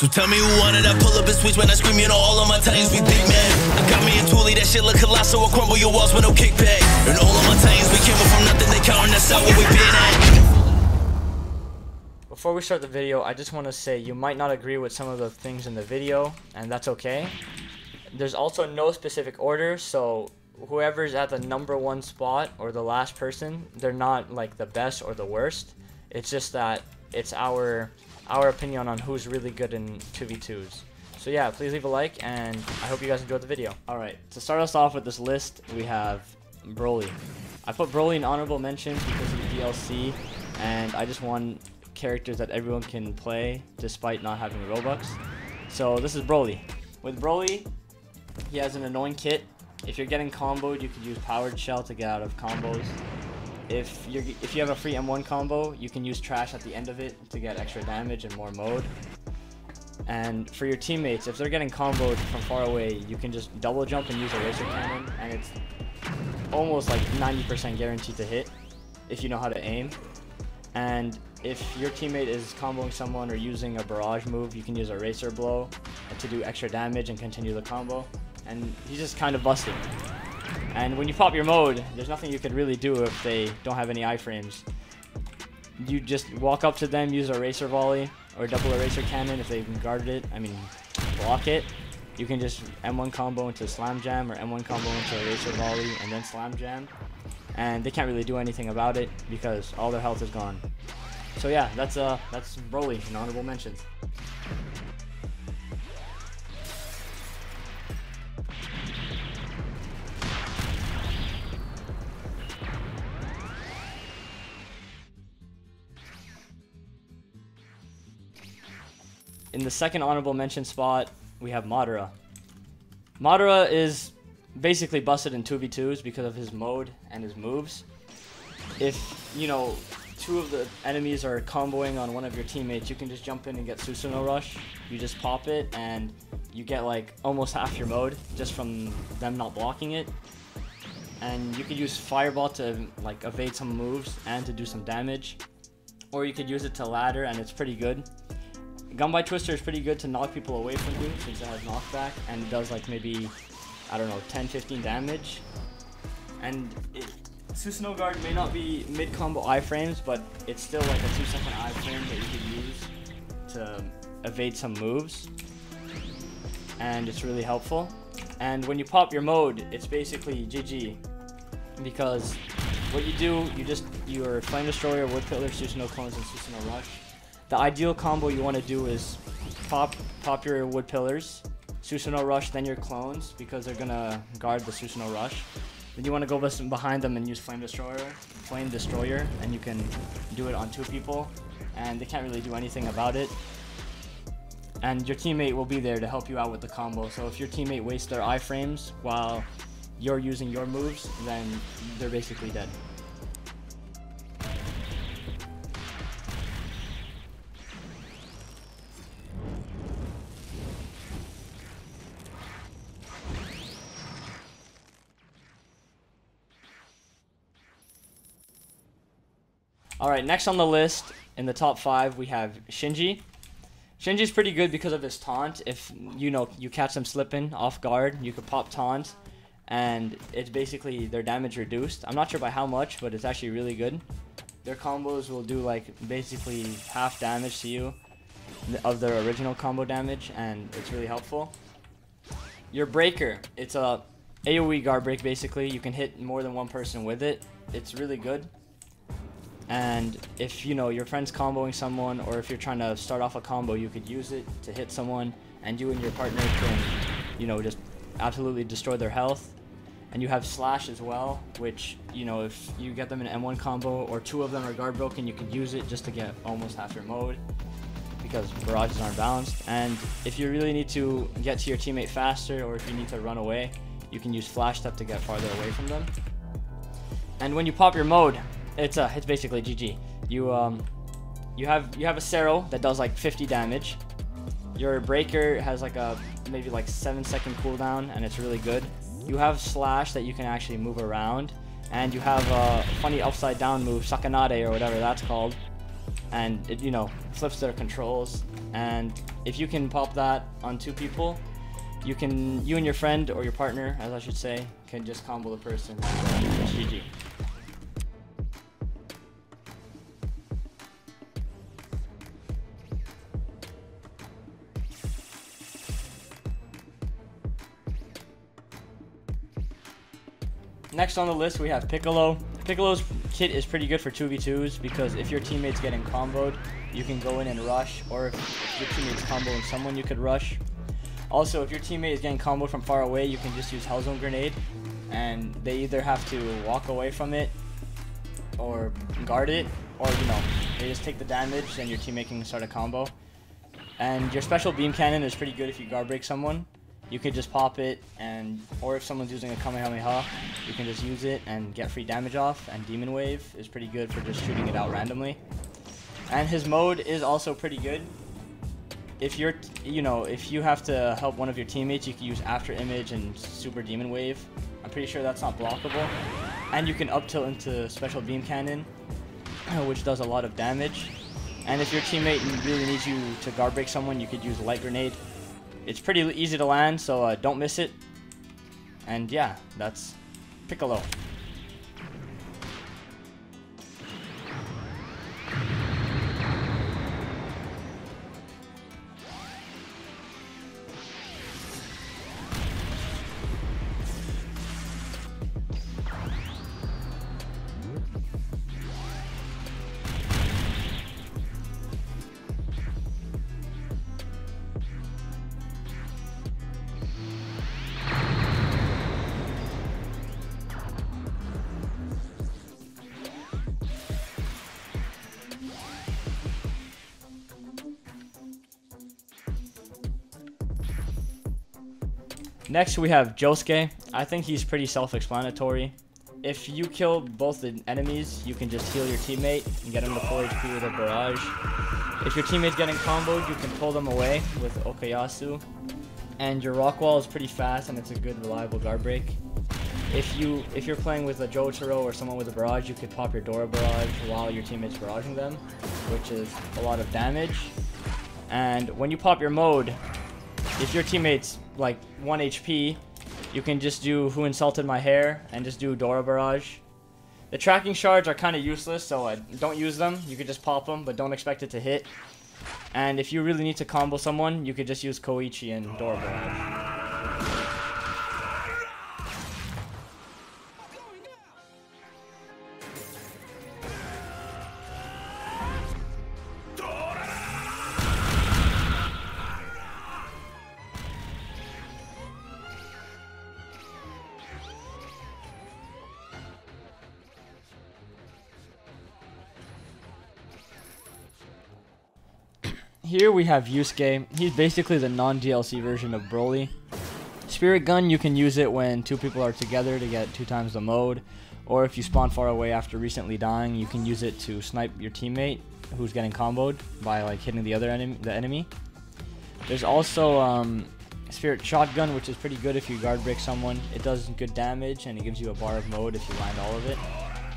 So tell me who wanted I pull up and switch when I scream, you know all of my titans be big man. I got me in Thule, that shit look colossal, I'll crumble your walls with no kickback. And all of my titans, we came up from nothing, they counting us out where we been at. Before we start the video, I just want to say you might not agree with some of the things in the video, and that's okay. There's also no specific order, so whoever's at the #1 spot or the last person, they're not like the best or the worst. It's just that it's our opinion on who's really good in 2v2s. So yeah, please leave a like, and I hope you guys enjoyed the video. Alright, to start us off with this list, we have Broly. I put Broly in honorable mentions because of the DLC, and I just want characters that everyone can play despite not having Robux. So this is Broly. With Broly, he has an annoying kit. If you're getting comboed, you could use Powered Shell to get out of combos. If you have a free M1 combo, you can use Trash at the end of it to get extra damage and more mode. And for your teammates, if they're getting comboed from far away, you can just double jump and use a laser cannon, and it's almost like 90% guaranteed to hit if you know how to aim. And if your teammate is comboing someone or using a barrage move, you can use a Racer Blow to do extra damage and continue the combo. And he's just kind of busted. And when you pop your mode, there's nothing you could really do if they don't have any iframes. You just walk up to them, use a Racer Volley or double Eraser Cannon if they've guarded it, block it. You can just M1 combo into Slam Jam or M1 combo into Eraser Volley and then Slam Jam. And they can't really do anything about it because all their health is gone. So yeah, that's Broly in honorable mentions. In the second honorable mention spot, we have Madara. Madara is basically busted in 2v2s because of his mode and his moves. If, you know, two of the enemies are comboing on one of your teammates, you can just jump in and get Susanoo Rush. You just pop it and you get like almost half your mode just from them not blocking it. And you could use Fireball to like evade some moves and to do some damage. Or you could use it to ladder, and it's pretty good. Gunby Twister is pretty good to knock people away from you since it has knockback, and it does like maybe, I don't know, 10-15 damage. And Susanoo Guard may not be mid-combo iframes, but it's still like a 2-second iframe that you could use to evade some moves. And it's really helpful. And when you pop your mode, it's basically GG. Because what you do, your Flame Destroyer, Wood Pillar, Susanoo Clones, and Susanoo Rush. The ideal combo you want to do is pop your Wood Pillars, Susanoo Rush, then your clones, because they're gonna guard the Susanoo Rush. Then you want to go behind them and use Flame Destroyer, and you can do it on 2 people, and they can't really do anything about it. And your teammate will be there to help you out with the combo. So if your teammate wastes their iframes while you're using your moves, then they're basically dead. Alright, next on the list, in the top 5, we have Shinji. Shinji's pretty good because of his taunt. If, you know, you catch them slipping off guard, you could pop taunt, and it's basically their damage reduced. I'm not sure by how much, but it's actually really good. Their combos will do, like, basically half damage to you of their original combo damage, and it's really helpful. Your Breaker, it's a AoE guard break, basically. You can hit more than one person with it. It's really good. And if, you know, your friend's comboing someone, or if you're trying to start off a combo, you could use it to hit someone, and you and your partner can, you know, just absolutely destroy their health. And you have Slash as well, which, you know, if you get them in an M1 combo, or 2 of them are guard broken, you could use it just to get almost half your mode, because barrages aren't balanced. And if you really need to get to your teammate faster, or if you need to run away, you can use Flash Step to get farther away from them. And when you pop your mode, it's basically GG. You have a Cero that does like 50 damage. Your Breaker has like a maybe like 7-second cooldown, and it's really good. You have Slash that you can actually move around, and you have a funny upside down move, Sakanade or whatever that's called, and it, you know, flips their controls. And if you can pop that on 2 people, you and your friend, or your partner, as I should say, can just combo the person. It's GG. Next on the list we have Piccolo. Piccolo's kit is pretty good for 2v2s because if your teammate's getting comboed, you can go in and rush, or if your teammate's comboing someone, you could rush. Also, if your teammate is getting comboed from far away, you can just use Hellzone Grenade, and they either have to walk away from it or guard it, or, you know, they just take the damage and your teammate can start a combo. And your special beam cannon is pretty good if you guard break someone. You could just pop it, and or if someone's using a Kamehameha, you can just use it and get free damage off. And Demon Wave is pretty good for just shooting it out randomly. And his mode is also pretty good. If you're, you know, if you have to help one of your teammates, you can use After Image and Super Demon Wave. I'm pretty sure that's not blockable. And you can up tilt into Special Beam Cannon, which does a lot of damage. And if your teammate really needs you to guard break someone, you could use Light Grenade. It's pretty easy to land, so don't miss it. And yeah, that's Piccolo. Next we have Josuke. I think he's pretty self-explanatory. If you kill both the enemies, you can just heal your teammate and get him to full HP with a barrage. If your teammate's getting comboed, you can pull them away with Okayasu. And your rock wall is pretty fast and it's a good reliable guard break. If you're playing with a Jotaro or someone with a barrage, you could pop your Dora barrage while your teammate's barraging them, which is a lot of damage. And when you pop your mode, if your teammate's like 1 HP, you can just do Who Insulted My Hair and just do Dora Barrage. The tracking shards are kind of useless, so don't use them. You could just pop them, but don't expect it to hit. And if you really need to combo someone, you could just use Koichi and Dora Barrage. Here we have Yusuke. He's basically the non-DLC version of Broly. Spirit Gun, you can use it when 2 people are together to get 2 times the mode. Or if you spawn far away after recently dying, you can use it to snipe your teammate who's getting comboed by like hitting the enemy. There's also Spirit Shotgun, which is pretty good if you guard break someone. It does good damage and it gives you a bar of mode if you land all of it.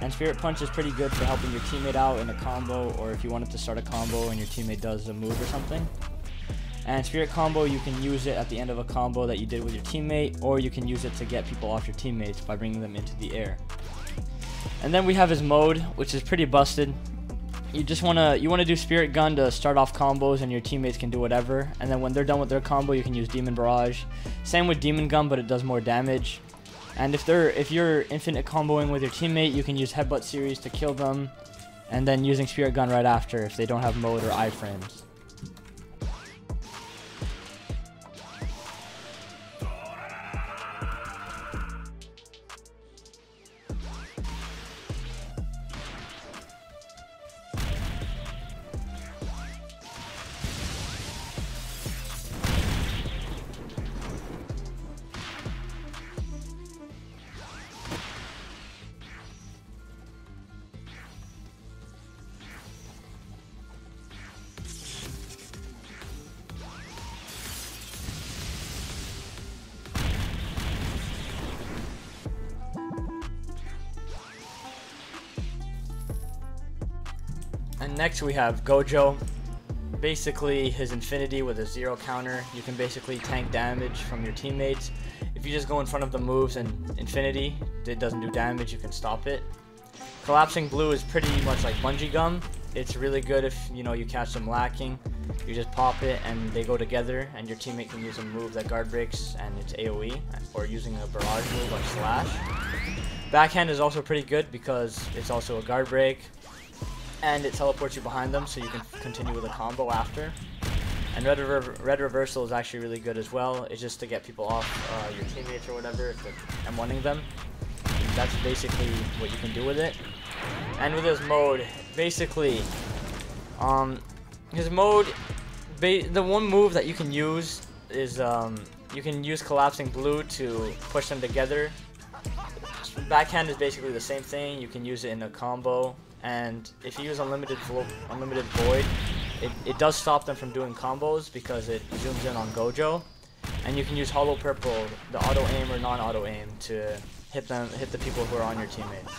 And Spirit Punch is pretty good for helping your teammate out in a combo, or if you wanted to start a combo and your teammate does a move or something. And Spirit Combo, you can use it at the end of a combo that you did with your teammate, or you can use it to get people off your teammates by bringing them into the air. And then we have his mode, which is pretty busted. You wanna do Spirit Gun to start off combos and your teammates can do whatever. And then when they're done with their combo, you can use Demon Barrage. Same with Demon Gun, but it does more damage. And if you're infinite comboing with your teammate, you can use Headbutt Series to kill them, and then using Spirit Gun right after if they don't have mode or iframes. And next we have Gojo. Basically his infinity with a 0 counter. You can basically tank damage from your teammates. If you just go in front of the moves and infinity, it doesn't do damage, you can stop it. Collapsing blue is pretty much like bungee gum. It's really good if you catch them lacking. You just pop it and they go together, and your teammate can use a move that guard breaks and it's AoE, or using a barrage move like slash. Backhand is also pretty good because it's also a guard break, and it teleports you behind them so you can continue with a combo after. And red reversal is actually really good as well. It's just to get people off your teammates or whatever if they're M1ing them. That's basically what you can do with it. And with his mode, basically, his mode, the one move that you can use is you can use collapsing blue to push them together. Backhand is basically the same thing. You can use it in a combo, and if you use unlimited void, it does stop them from doing combos because it zooms in on Gojo. And you can use hollow purple, the auto aim or non-auto aim, to hit the people who are on your teammates.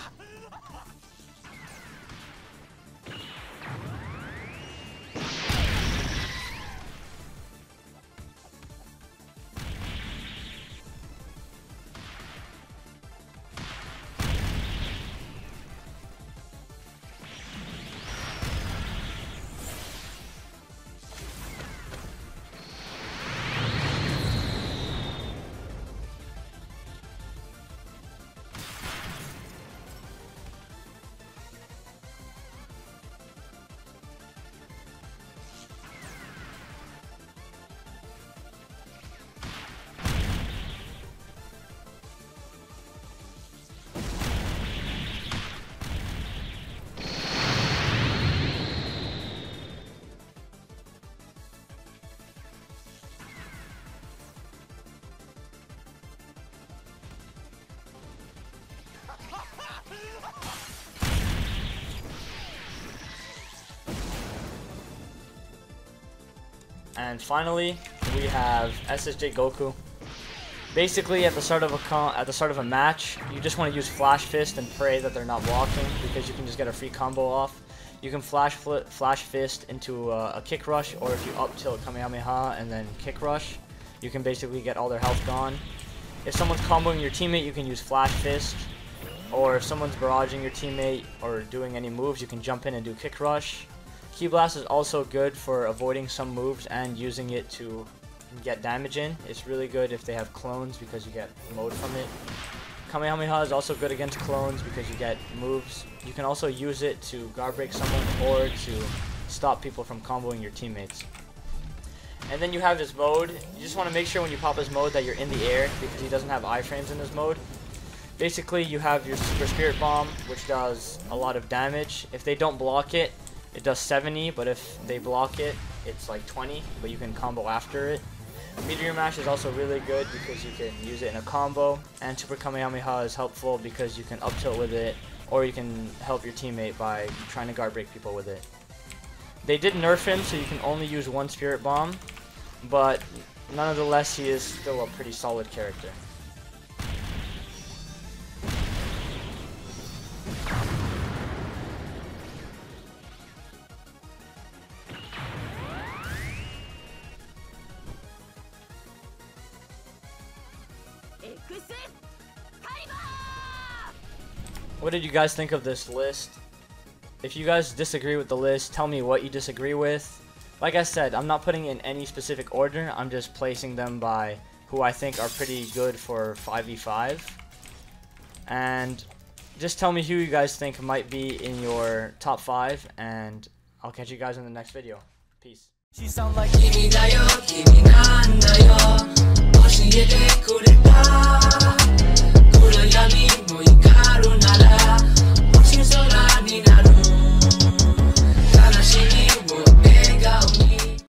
And finally, we have SSJ Goku. Basically, at the start of a match, you just want to use Flash Fist and pray that they're not blocking, because you can just get a free combo off. You can Flash Fist into a kick rush, or if you up tilt Kamehameha and then kick rush, you can basically get all their health gone. If someone's comboing your teammate, you can use Flash Fist, or if someone's barraging your teammate or doing any moves, you can jump in and do kick rush. Ki Blast is also good for avoiding some moves and using it to get damage in. It's really good if they have clones because you get mode from it. Kamehameha is also good against clones because you get moves. You can also use it to guard break someone or to stop people from comboing your teammates. And then you have his mode. You just want to make sure when you pop his mode that you're in the air because he doesn't have iframes in his mode. Basically, you have your Super Spirit Bomb, which does a lot of damage. If they don't block it, it does 70, but if they block it, it's like 20, but you can combo after it. Meteor Mash is also really good because you can use it in a combo, and Super Kamehameha is helpful because you can up tilt with it, or you can help your teammate by trying to guard break people with it. They did nerf him, so you can only use one Spirit Bomb, but nonetheless, he is still a pretty solid character. What did you guys think of this list? If you guys disagree with the list, tell me what you disagree with. Like I said, I'm not putting in any specific order. I'm just placing them by who I think are pretty good for 5v5. And just tell me who you guys think might be in your top 5, and I'll catch you guys in the next video. Peace. She sound like Kimi da yo, Kimi nan da yo, 教えてくれた